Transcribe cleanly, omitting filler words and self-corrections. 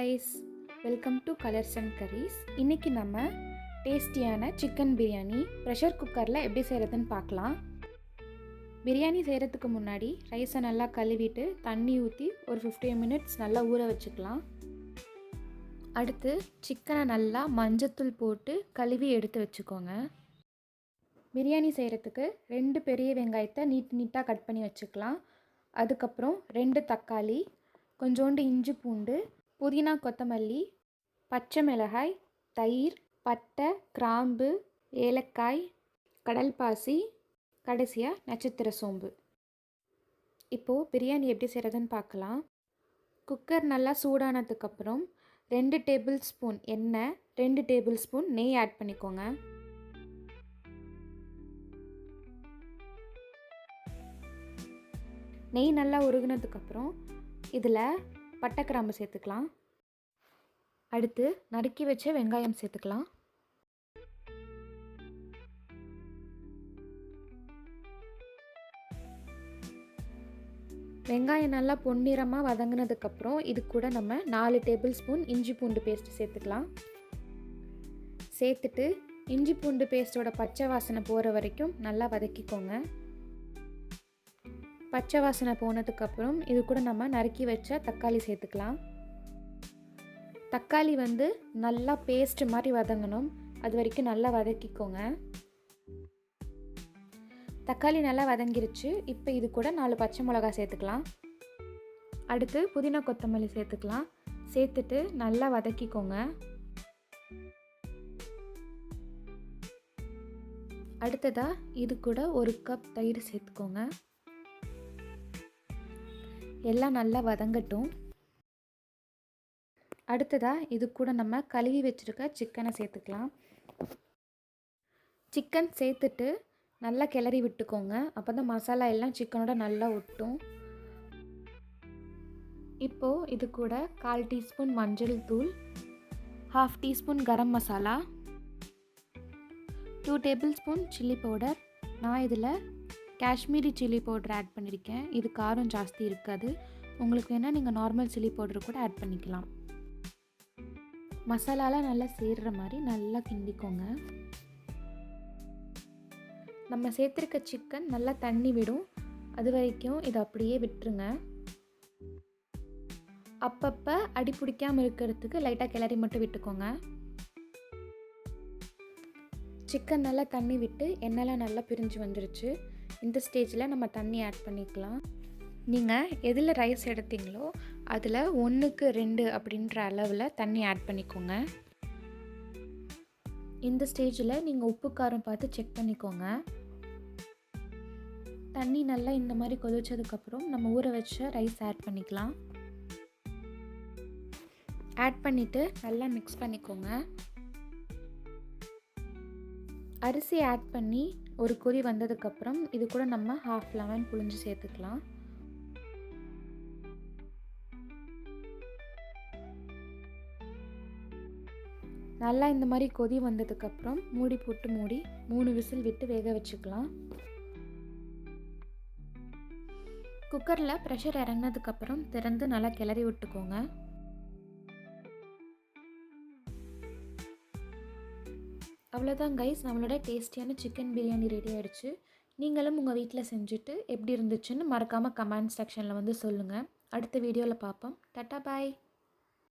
Guys, welcome to colours and curries. இன்றைக்கி நம்ம டேஸ்டியான சிக்கன் பிரியாணி ப்ரெஷர் குக்கரில் எப்படி செய்கிறதுன்னு பார்க்கலாம். பிரியாணி செய்கிறதுக்கு முன்னாடி ரைஸை நல்லா கழுவிட்டு தண்ணி ஊற்றி ஒரு 15 மினிட்ஸ் நல்லா ஊற வச்சுக்கலாம். அடுத்து சிக்கனை நல்லா மஞ்சத்தூள் போட்டு கழுவி எடுத்து வச்சுக்கோங்க. பிரியாணி செய்கிறதுக்கு 2 பெரிய வெங்காயத்தை நீட்டாக கட் பண்ணி வச்சுக்கலாம். அதுக்கப்புறம் 2 தக்காளி, கொஞ்சோண்டு இஞ்சி பூண்டு, புதினா கொத்தமல்லி, பச்சை மிளகாய், தயிர், பட்டை, கிராம்பு, ஏலக்காய், கடல் பாசி, கடைசியாக நட்சத்திர சோம்பு. இப்போது பிரியாணி எப்படி செய்கிறதுன்னு பார்க்கலாம். குக்கர் நல்லா சூடானதுக்கப்புறம் 2 டேபிள் ஸ்பூன் எண்ணெய், 2 டேபிள் ஸ்பூன் நெய் ஆட் பண்ணிக்கோங்க. நெய் நல்லா உருகுனதுக்கப்புறம் இதில் பட்டை கிராம்பு சேர்த்துக்கலாம். அடுத்து நறுக்கி வச்ச வெங்காயம் சேர்த்துக்கலாம். வெங்காயம் நல்லா பொன்னிறமாக வதங்கினதுக்கப்புறம் இது கூட நம்ம 4 டேபிள் ஸ்பூன் இஞ்சி பூண்டு பேஸ்ட் சேர்த்துக்கலாம். சேர்த்துட்டு இஞ்சி பூண்டு பேஸ்ட்டோட பச்சை வாசனை போகிற வரைக்கும் நல்லா வதக்கிக்கோங்க. பச்சை வாசனை போனதுக்கப்புறம் இது கூட நம்ம நறுக்கி வச்ச தக்காளி சேர்த்துக்கலாம். தக்காளி நல்லா பேஸ்ட் மாதிரி வதங்கணும், அது வரைக்கும் நல்லா வதக்கிக்கோங்க. தக்காளி நல்லா வதங்கிருச்சு. இப்போ இது கூட 4 பச்சை மிளகாய் சேர்த்துக்கலாம். அடுத்து புதினா கொத்தமல்லி சேர்த்துக்கலாம். சேர்த்துட்டு நல்லா வதக்கிக்கோங்க. அடுத்ததாக இது கூட 1 கப் தயிர் சேர்த்துக்கோங்க. எல்லாம் நல்லா வதங்கட்டும். அடுத்ததாக இது கூட நம்ம கழுவி வச்சுருக்க சிக்கனை சேர்த்துக்கலாம். சிக்கன் சேர்த்துட்டு நல்லா கிளறி விட்டுக்கோங்க. அப்போ தான் மசாலா எல்லாம் சிக்கனோட நல்லா ஒட்டும். இப்போது இது கூட 1/4 டீஸ்பூன் மஞ்சள் தூள், 1/2 teaspoon garam masala, 2 table spoon chilli powder. நான் இதில் காஷ்மீரி சில்லி பவுடர் ஆட் பண்ணியிருக்கேன். இது காரம் ஜாஸ்தி இருக்காது. உங்களுக்கு வேணால் நீங்கள் நார்மல் சில்லி பவுடர் கூட ஆட் பண்ணிக்கலாம். மசாலாலாம் நல்லா சேர்கிற மாதிரி நல்லா கிண்டிக்கோங்க. நம்ம சேர்த்துருக்க சிக்கன் நல்லா தண்ணி விடும், அது வரைக்கும் இதை அப்படியே விட்டுருங்க. அப்பப்போ அடி பிடிக்காமல் இருக்கிறதுக்கு லைட்டாக கிளறி மட்டும் விட்டுக்கோங்க. சிக்கன் நல்லா தண்ணி விட்டு எண்ணெய்லாம் நல்லா பிரிஞ்சு வந்துருச்சு. இந்த ஸ்டேஜில் நம்ம தண்ணி ஆட் பண்ணிக்கலாம். நீங்கள் எதில் ரைஸ் எடுத்தீங்களோ அதில் 1க்கு 2 அப்படின்ற அளவில் தண்ணி ஆட் பண்ணிக்கோங்க. இந்த ஸ்டேஜில் நீங்கள் உப்பு காரம் பார்த்து செக் பண்ணிக்கோங்க. தண்ணி நல்லா இந்த மாதிரி கொதிச்சதுக்கப்புறம் நம்ம ஊற வச்ச ரைஸ் ஆட் பண்ணிக்கலாம். ஆட் பண்ணிவிட்டு நல்லா மிக்ஸ் பண்ணிக்கோங்க. அரிசி ஆட் பண்ணி ஒரு கொதி வந்ததுக்கப்புறம் இது கூட நம்ம 1/2 லெமன் புழிஞ்சு சேர்த்துக்கலாம். நல்லா இந்த மாதிரி கொதி வந்ததுக்கப்புறம் மூடி போட்டு 3 விசில் விட்டு வேக வச்சுக்கலாம். குக்கரில் ப்ரெஷர் இறங்கினதுக்கப்புறம் திறந்து நல்லா கிளறி விட்டுக்கோங்க. அவ்வளோதான் கைஸ், நம்மளோட டேஸ்டியான சிக்கன் பிரியாணி ரெடி ஆகிடுச்சு. நீங்களும் உங்கள் வீட்டில் செஞ்சுட்டு எப்படி இருந்துச்சுன்னு மறக்காமல் கமெண்ட் செக்ஷனில் சொல்லுங்கள். அடுத்த வீடியோவில் பார்ப்போம். டாட்டா பாய்.